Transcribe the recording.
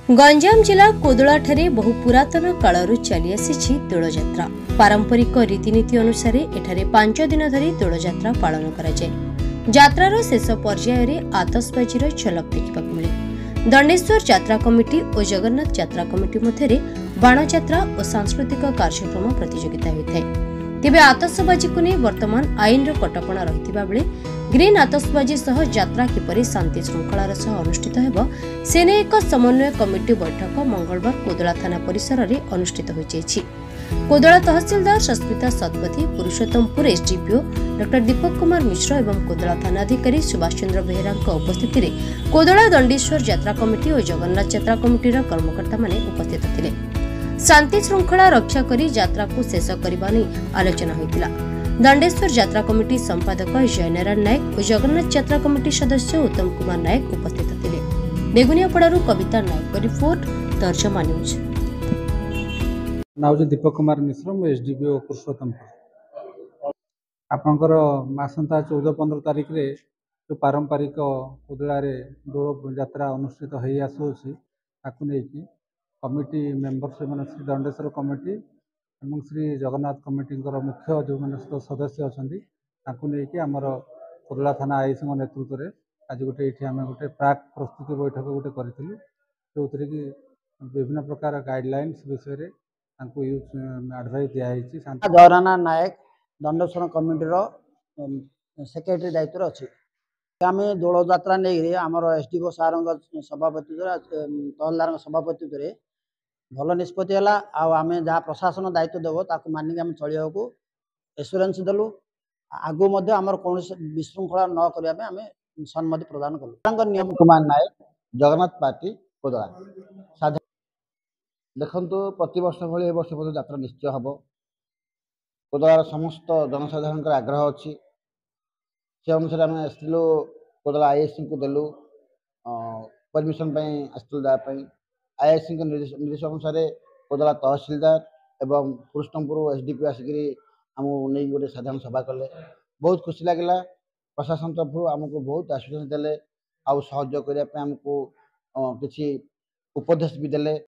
गंजाम जिला कोदलाठारे बहु पुरातन कालरू चली आसी दोलजात्रा। पारंपरिक रीतिनीति अनुसार एठारे 5 दिन धरी दोलजात्रा पालन कराए। यात्रार शेष पर्यायर आतशबाजीर झलक देखा मिले। दंडेश्वर यात्रा कमिटी और जगन्नाथ यात्रा कमिटी मध्य बाणयात्रा और सांस्कृतिक कार्यक्रम प्रतियोगिता होता है। तेबे आतशबाजी को नहीं वर्तमान आईन कटकणा रही बेले ग्रीन आतशबाजी सह यात्रा किपरि शांति श्रृंखलार सह अनुष्ठित हेब सेने एक समन्वय कमिटी बैठक मंगलवार कोदला थाना परिसर में अनुष्ठित होइछि। कोदला तहसीलदार सस्मिता सतपथी, पुरुषोत्तमपुर एसडीपीओ डॉ दीपक कुमार मिश्र एवं कोदला थानाधिकारी सुभाष चंद्र बेहेरा उपस्थित में कोदला दंडेश्वर यात्रा कमिटी और जगन्नाथ यात्रा कमिटीर कर्मकर्ता माने उपस्थित थिले। शांति श्रृंखला रक्षा करी यात्रा को शेष करबा नै आलोचना होइतिला। दंडेश्वर यात्रा कमिटी संपादक जयनारायण नायक और जगन्नाथ यात्रा कमिटी सदस्य उत्तम कुमार नायक उपस्थित थिले। बेगुनियापड़ारू कविता नायक रिपोर्ट, तर्जमा न्यूज। नाउज दीपक कुमार मिश्र, मु एसडीपीओ पुरुषोत्तमपुर। आपनकर मासंता 14-15 तारिख रे जो पारंपरिक कोदला रे दोल यात्रा अनुष्ठित होई आसुछि ताकु नै कि कमिटी मेंबर से माने श्री दंडेश्वर कमिटी एवं श्री जगन्नाथ कमिटी मुख्य जो मैंने सदस्य अच्छा नहीं आमर कोदला थाना आईसी नेतृत्व में आज गोटे ये आम गोटे प्राक प्रस्तुति बैठक गोटे करूँ जो थी कि विभिन्न प्रकार गाइडलाइंस विषय एडवाइस दिखाई। जयनारायण नायक दंडेश्वर कमिटीर सेक्रेटरी दायित्व अच्छी आम दोल यात्रा नहीं आमर एसडीओ सार सभापति तहसीलदार सभापति भल निष्पत्ति है। आम जहाँ प्रशासन दायित्व देव ताकू मानिक आम चलिया को एश्योरेंस देलु। आगु आमर कौन विशृंखला न करने आम सम्मति प्रदान कलु। नियम कुमार नायक, जगन्नाथ पार्टी कोदला। देखु प्रति वर्ष भाई ए वर्ष यात्रा निश्चय हम कोदलार समस्त जनसाधारण आग्रह अच्छी से अनुसार आम आसलु कोदला आईएससी को देलु परमिशन आसलु देवाई। आईएससी निर्देश अनुसार कोदला तहसीलदार एवं पुरुषोत्तमपुर एसडीपी आसिक आमको नहीं गोटे साधारण सभा कले। बहुत खुशी लगे। प्रशासन तरफ आमको बहुत आश्वासन देले, आउ सहयोग करने आमको किसी उपदेश भी देले।